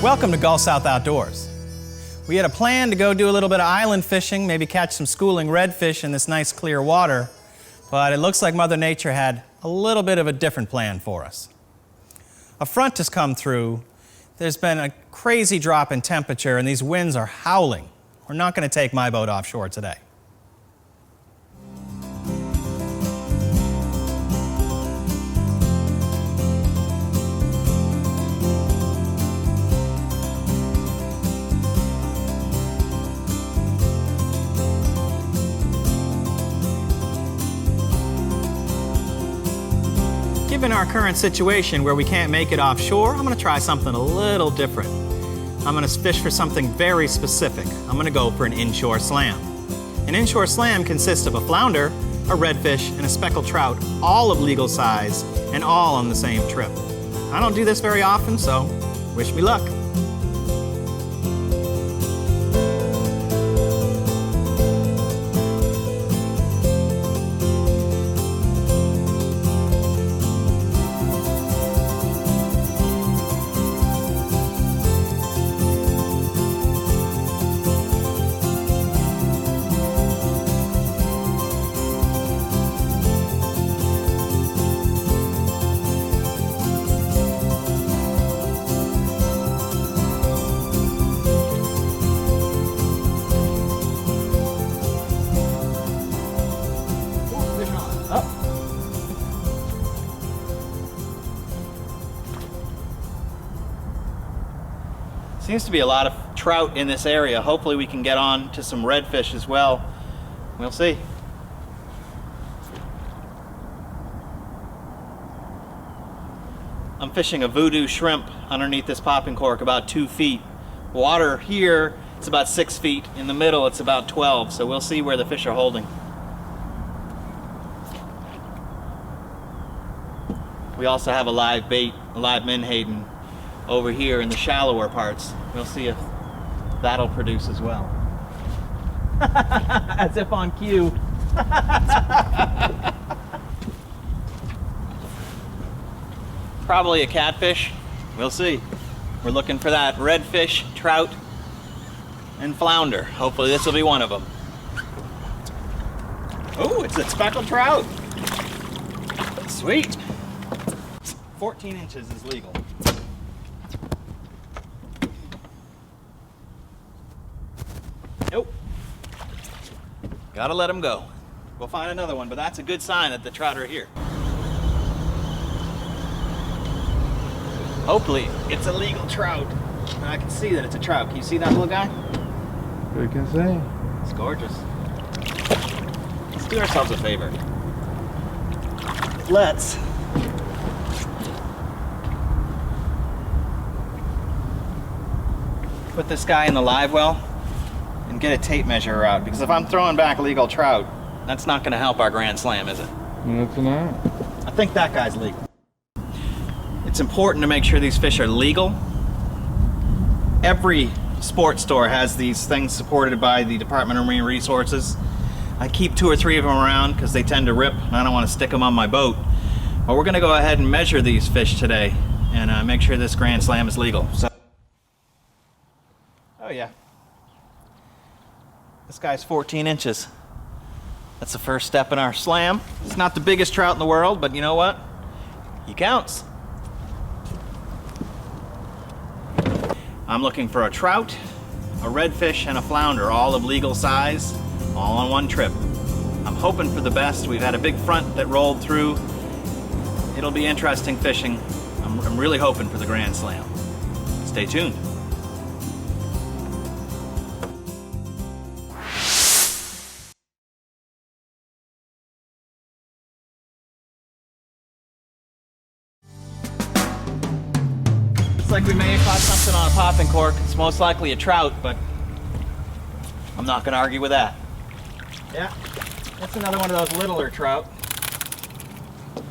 Welcome to Gulf South Outdoors. We had a plan to go do a little bit of island fishing, maybe catch some schooling redfish in this nice clear water, but it looks like Mother Nature had a little bit of a different plan for us. A front has come through, there's been a crazy drop in temperature, and these winds are howling. We're not going to take my boat offshore today. Given our current situation where we can't make it offshore, I'm going to try something a little different. I'm going to fish for something very specific. I'm going to go for an inshore slam. An inshore slam consists of a flounder, a redfish, and a speckled trout, all of legal size and all on the same trip. I don't do this very often, so wish me luck. Seems to be a lot of trout in this area. Hopefully we can get on to some redfish as well. We'll see. I'm fishing a voodoo shrimp underneath this popping cork, about 2 feet. Water here, it's about 6 feet. In the middle, it's about 12, so we'll see where the fish are holding. We also have a live bait, a live menhaden, over here in the shallower parts. We'll see if that'll produce as well. As if on cue. Probably a catfish. We'll see. We're looking for that redfish, trout, and flounder. Hopefully this will be one of them. Oh, it's a speckled trout. Sweet. 14 inches is legal. Nope. Gotta let them go. We'll find another one, but that's a good sign that the trout are here. Hopefully, it's a legal trout. And I can see that it's a trout. Can you see that little guy? You can see. It's gorgeous. Let's do ourselves a favor. Let's put this guy in the live well and get a tape measure out, because if I'm throwing back legal trout, that's not going to help our Grand Slam, is it? It's not. I think that guy's legal. It's important to make sure these fish are legal. Every sports store has these things supported by the Department of Marine Resources. I keep 2 or 3 of them around because they tend to rip and I don't want to stick them on my boat. But we're going to go ahead and measure these fish today and make sure this Grand Slam is legal. So, oh yeah. This guy's 14 inches. That's the first step in our slam. It's not the biggest trout in the world, but you know what? He counts. I'm looking for a trout, a redfish, and a flounder, all of legal size, all on one trip. I'm hoping for the best. We've had a big front that rolled through. It'll be interesting fishing. I'm really hoping for the Grand Slam. Stay tuned. Like we may have caught something on a popping cork. It's most likely a trout, but I'm not going to argue with that. Yeah, that's another one of those littler trout.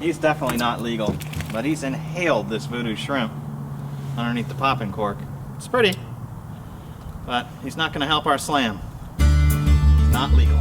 He's definitely not legal, but he's inhaled this voodoo shrimp underneath the popping cork. It's pretty, but he's not going to help our slam. It's not legal.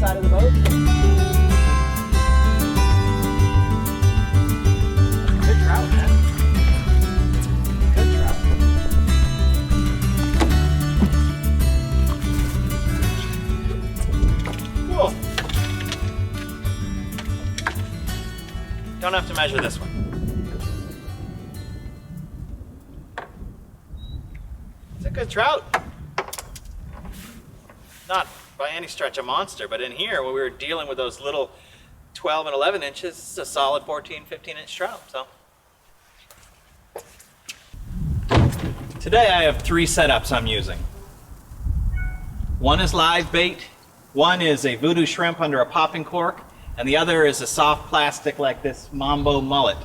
side of the boat. Good trout, man. Good trout. Cool. Don't have to measure this one. It's a good trout. Not by any stretch a monster, but in here when we were dealing with those little 12 and 11 inches, it's a solid 14, 15 inch trout. So today I have 3 setups I'm using. One is live bait, one is a voodoo shrimp under a popping cork, and the other is a soft plastic like this Mambo mullet.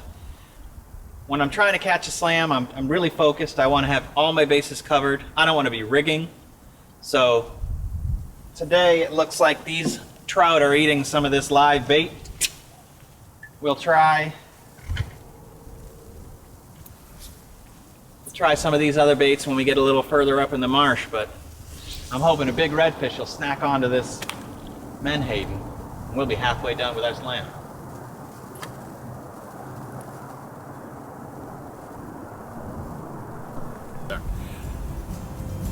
When I'm trying to catch a slam, I'm really focused. I want to have all my bases covered. I don't want to be rigging. So today it looks like these trout are eating some of this live bait. We'll try some of these other baits when we get a little further up in the marsh, but I'm hoping a big redfish will snack onto this menhaden, and we'll be halfway done with our slam.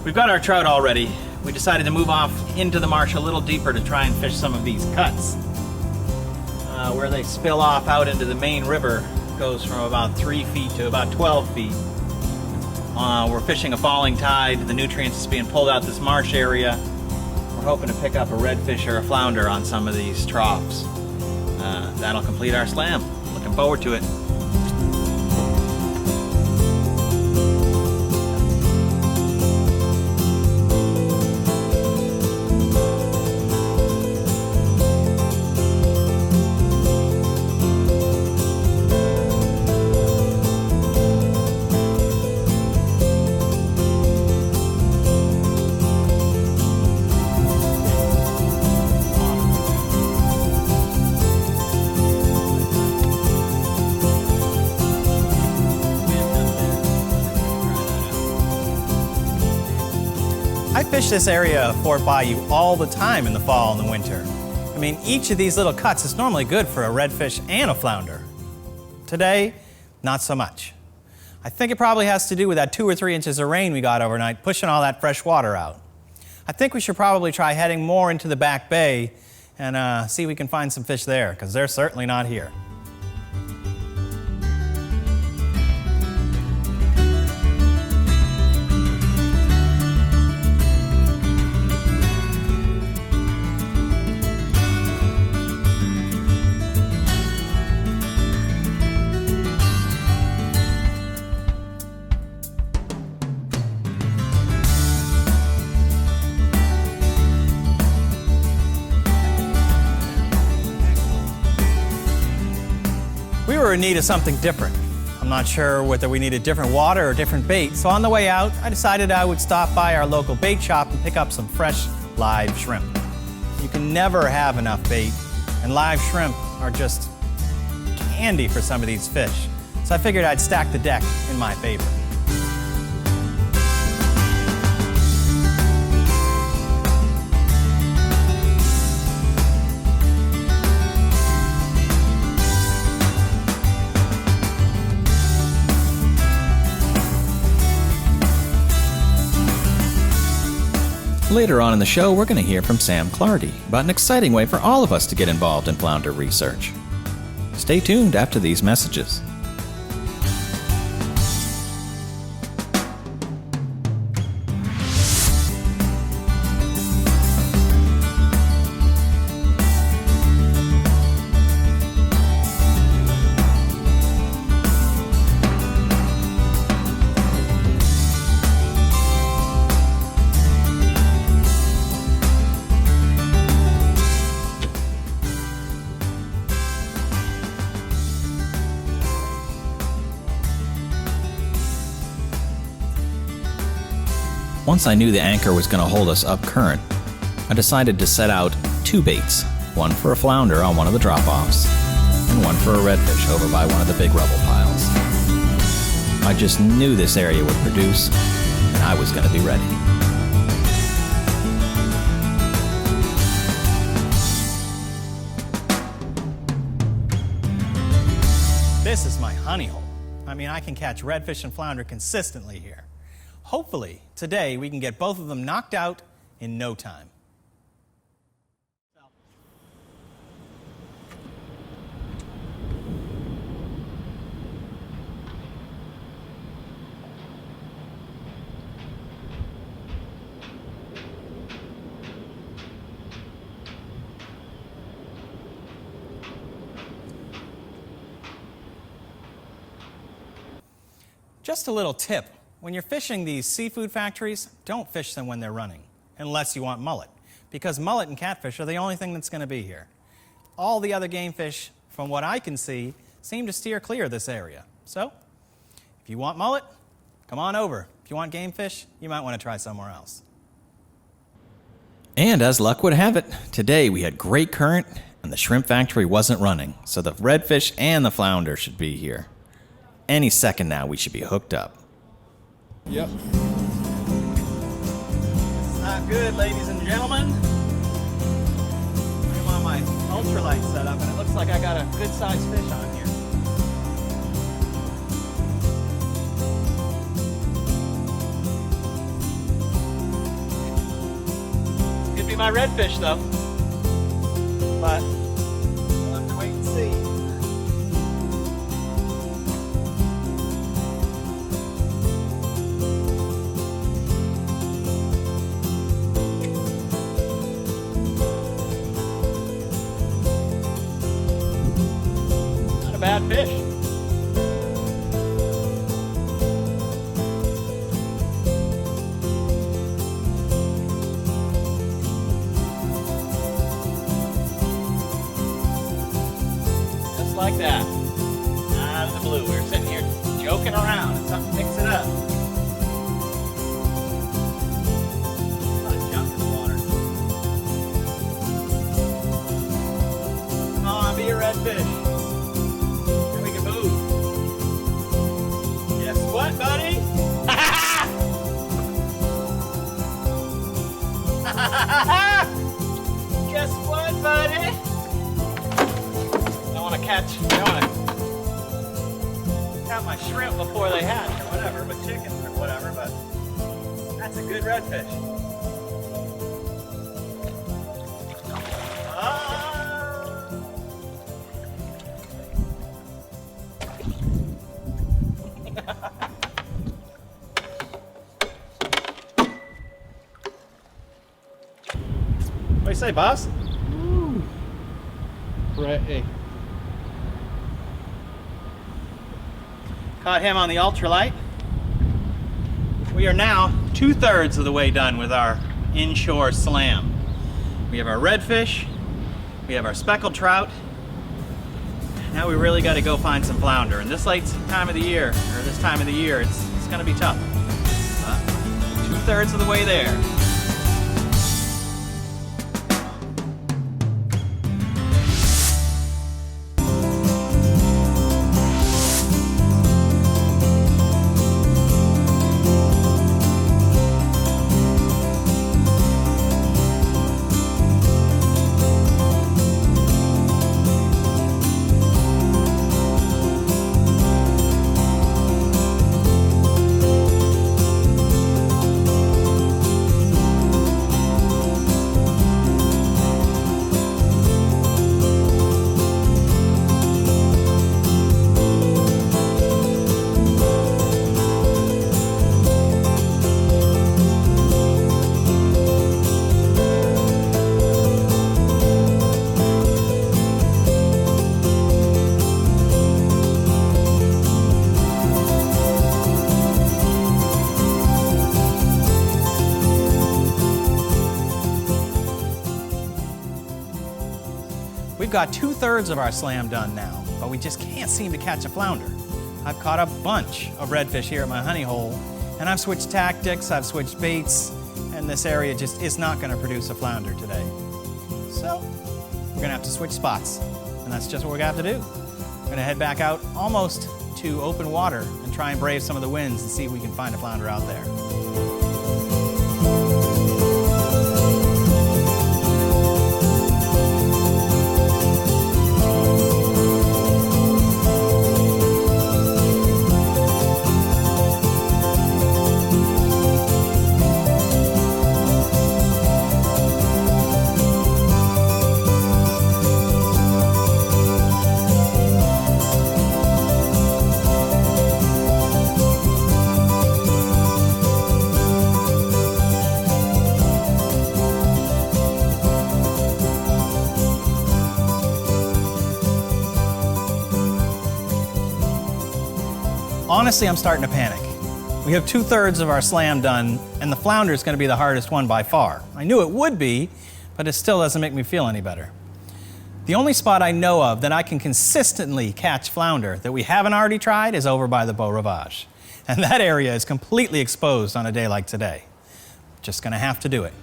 We've got our trout all ready. We decided to move off into the marsh a little deeper to try and fish some of these cuts. Where they spill off out into the main river goes from about 3 feet to about 12 feet. We're fishing a falling tide. The nutrients is being pulled out this marsh area. We're hoping to pick up a redfish or a flounder on some of these troughs. That'll complete our slam. Looking forward to it. I fish this area of Fort Bayou all the time in the fall and the winter. I mean, each of these little cuts is normally good for a redfish and a flounder. Today, not so much. I think it probably has to do with that 2 or 3 inches of rain we got overnight, pushing all that fresh water out. I think we should probably try heading more into the back bay and see if we can find some fish there, because they're certainly not here. We were in need of something different. I'm not sure whether we needed different water or different bait, so on the way out, I decided I would stop by our local bait shop and pick up some fresh live shrimp. You can never have enough bait, and live shrimp are just candy for some of these fish. So I figured I'd stack the deck in my favor. Later on in the show, we're going to hear from Sam Clardy about an exciting way for all of us to get involved in flounder research. Stay tuned after these messages. Once I knew the anchor was going to hold us up current, I decided to set out 2 baits, one for a flounder on one of the drop-offs, and one for a redfish over by one of the big rubble piles. I just knew this area would produce, and I was going to be ready. This is my honey hole. I mean, I can catch redfish and flounder consistently here. Hopefully, today we can get both of them knocked out in no time. Just a little tip. When you're fishing these seafood factories, don't fish them when they're running, unless you want mullet, because mullet and catfish are the only thing that's going to be here. All the other game fish, from what I can see, seem to steer clear of this area. So, if you want mullet, come on over. If you want game fish, you might want to try somewhere else. And as luck would have it, today we had great current and the shrimp factory wasn't running, so the redfish and the flounder should be here. Any second now, we should be hooked up. Yep. It's not good, ladies and gentlemen. I'm on my ultralight setup, and it looks like I got a good-sized fish on here. Could be my redfish, though. But we'll have to wait and see. Bad fish. Just like that. Out of the blue. We were sitting here joking around and something picks it up. A lot of junk in the water. Come on, be a redfish. What, buddy? Guess what, buddy? I want to catch my shrimp before they hatch or whatever, with chickens or whatever, but that's a good redfish. What do you say, boss? Woo. Pretty. Caught him on the ultralight. We are now 2/3 of the way done with our inshore slam. We have our redfish, we have our speckled trout. Now we really got to go find some flounder. And this time of the year, it's going to be tough. 2/3 of the way there. We've got 2/3 of our slam done now, but we just can't seem to catch a flounder. I've caught a bunch of redfish here at my honey hole, and I've switched tactics, I've switched baits, and this area just is not going to produce a flounder today. So, we're going to have to switch spots, and that's just what we're going to have to do. We're going to head back out almost to open water and try and brave some of the winds and see if we can find a flounder out there. Honestly, I'm starting to panic. We have 2/3 of our slam done, and the flounder is going to be the hardest one by far. I knew it would be, but it still doesn't make me feel any better. The only spot I know of that I can consistently catch flounder that we haven't already tried is over by the Beau Rivage. And that area is completely exposed on a day like today. Just gonna have to do it.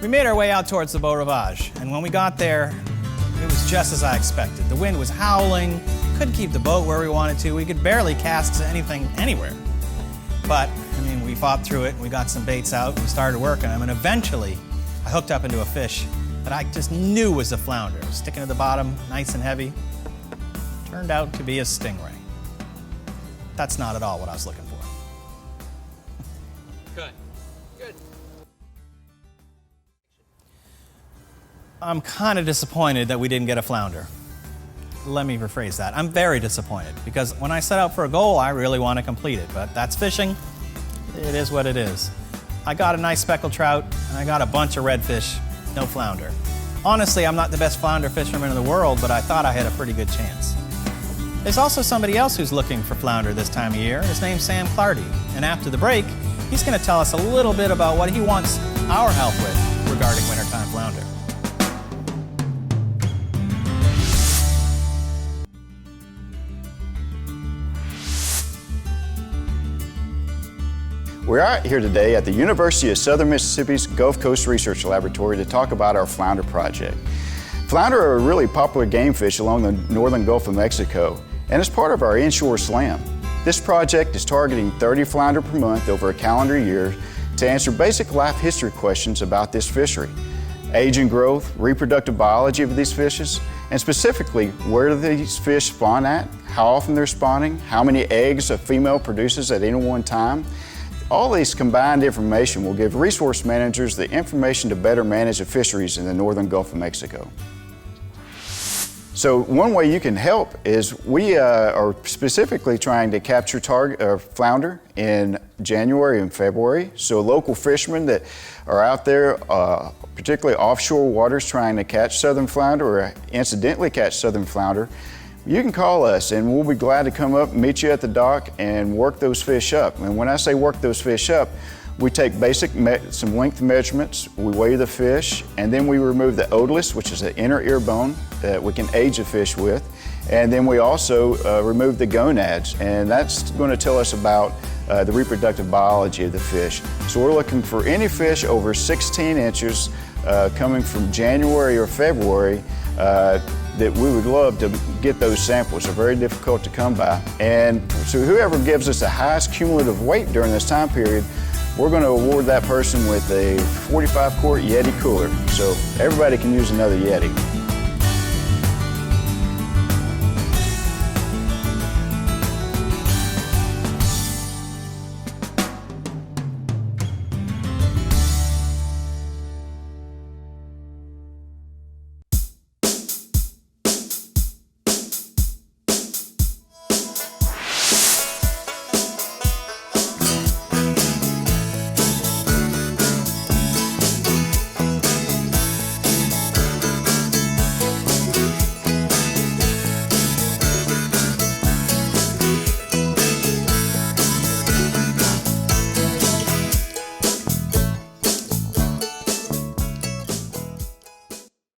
We made our way out towards the Beau Rivage, and when we got there, it was just as I expected. The wind was howling, couldn't keep the boat where we wanted to. We could barely cast anything anywhere. But, I mean, we fought through it, and we got some baits out, and we started working them, and eventually I hooked up into a fish that I just knew was a flounder. It was sticking to the bottom, nice and heavy. Turned out to be a stingray. That's not at all what I was looking for. Good. Good. I'm kind of disappointed that we didn't get a flounder. Let me rephrase that. I'm very disappointed because when I set out for a goal, I really want to complete it, but that's fishing. It is what it is. I got a nice speckled trout and I got a bunch of redfish, no flounder. Honestly, I'm not the best flounder fisherman in the world, but I thought I had a pretty good chance. There's also somebody else who's looking for flounder this time of year. His name's Sam Clardy, and after the break, he's going to tell us a little bit about what he wants our help with regarding wintertime flounder. We're out here today at the University of Southern Mississippi's Gulf Coast Research Laboratory to talk about our flounder project. Flounder are a really popular game fish along the northern Gulf of Mexico, and it's part of our Inshore slam. This project is targeting 30 flounder per month over a calendar year to answer basic life history questions about this fishery. Age and growth, reproductive biology of these fishes, and specifically where do these fish spawn at, how often they're spawning, how many eggs a female produces at any one time. All these combined information will give resource managers the information to better manage the fisheries in the northern Gulf of Mexico. So one way you can help is we are specifically trying to capture flounder in January and February. So local fishermen that are out there, particularly offshore waters trying to catch southern flounder or incidentally catch southern flounder, you can call us and we'll be glad to come up and meet you at the dock and work those fish up. And when I say work those fish up, we take some length measurements, we weigh the fish, and then we remove the otoliths, which is the inner ear bone that we can age the fish with. And then we also remove the gonads, and that's going to tell us about the reproductive biology of the fish. So we're looking for any fish over 16 inches coming from January or February that we would love to get those samples. They're very difficult to come by. And so whoever gives us the highest cumulative weight during this time period, we're going to award that person with a 45-quart Yeti cooler. So everybody can use another Yeti.